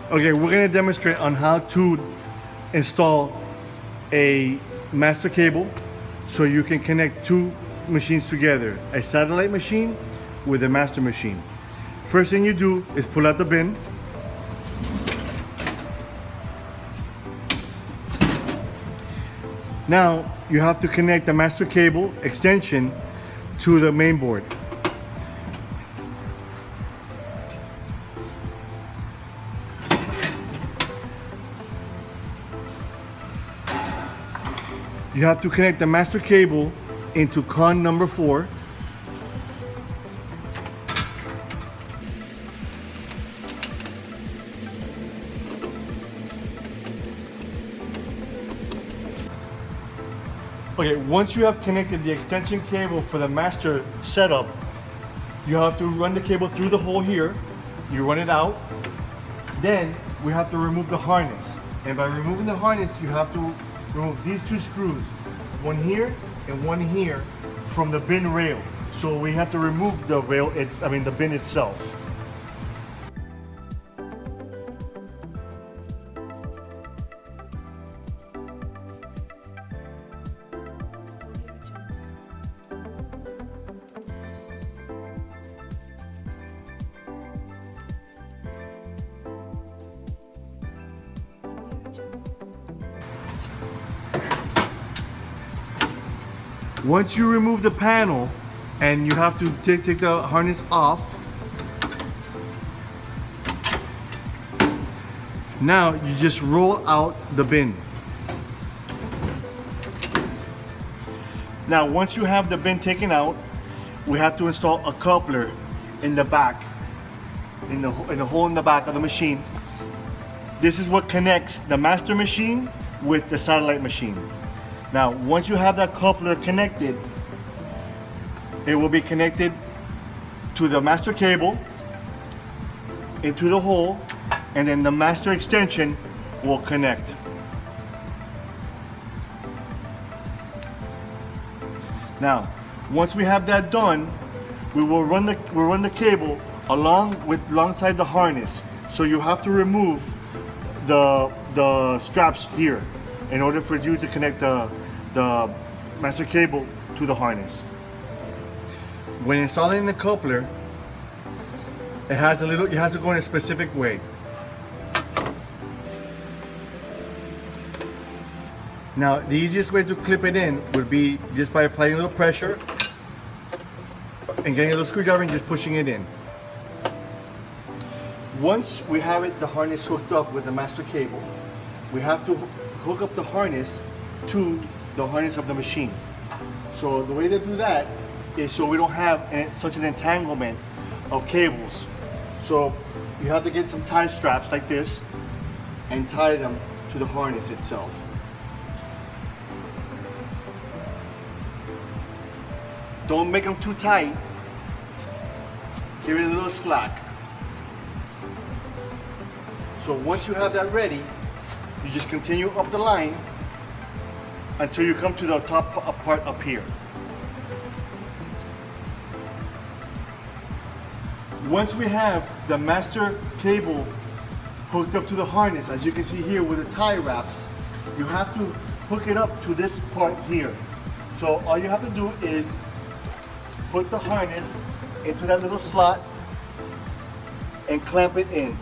Okay, we're gonna demonstrate on how to install a master cable so you can connect two machines together, a satellite machine with a master machine. First thing you do is pull out the bin. Now you have to connect the master cable extension to the main board. You have to connect the master cable into con number 4. Okay, once you have connected the extension cable for the master setup, you have to run the cable through the hole here. You run it out. Then we have to remove the harness. And by removing the harness, you have to remove these two screws, one here and one here, from the bin rail. So we have to remove the rail, the bin itself. Once you remove the panel and you have to take the harness off, now you just roll out the bin. Now once you have the bin taken out, we have to install a coupler in the back, in the hole in the back of the machine. This is what connects the master machine with the satellite machine. Now, once you have that coupler connected, it will be connected to the master cable, into the hole, and then the master extension will connect. Now, once we have that done, we'll run the cable alongside the harness. So you have to remove the straps here in order for you to connect the master cable to the harness. When installing the coupler, it has to go in a specific way. Now, the easiest way to clip it in would be just by applying a little pressure and getting a little screwdriver and just pushing it in. Once we have the harness hooked up with the master cable, we have to hook up the harness to the harness of the machine. So the way to do that is so we don't have such an entanglement of cables. So you have to get some tie straps like this and tie them to the harness itself. Don't make them too tight. Give it a little slack. So once you have that ready, you just continue up the line until you come to the top part up here. Once we have the master cable hooked up to the harness, as you can see here with the tie wraps, you have to hook it up to this part here. So all you have to do is put the harness into that little slot and clamp it in.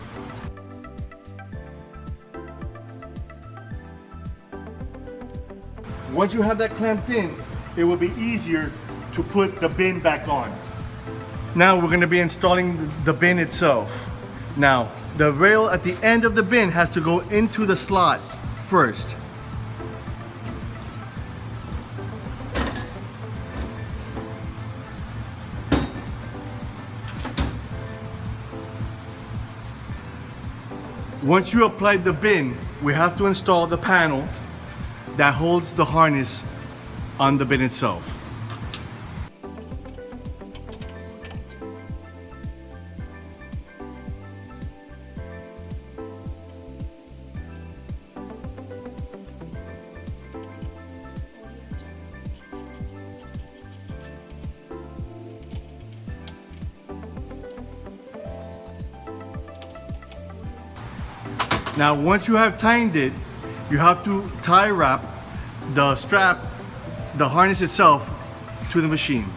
Once you have that clamped in, it will be easier to put the bin back on. Now we're going to be installing the bin itself. Now, the rail at the end of the bin has to go into the slot first. Once you apply the bin, we have to install the panel that holds the harness on the bin itself. Now, once you have tightened it, you have to tie wrap the strap, the harness itself, to the machine.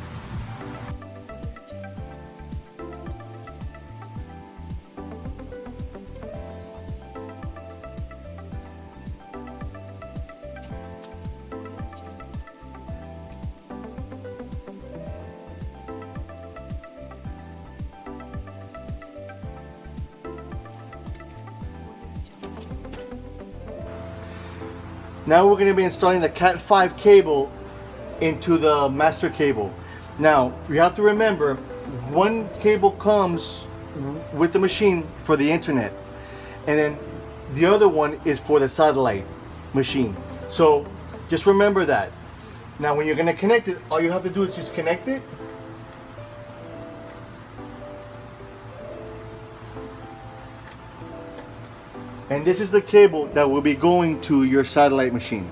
Now we're going to be installing the Cat 5 cable into the master cable. Now you have to remember, one cable comes with the machine for the internet, and then the other one is for the satellite machine. So just remember that. Now when you're going to connect it, all you have to do is just connect it. And this is the cable that will be going to your satellite machine.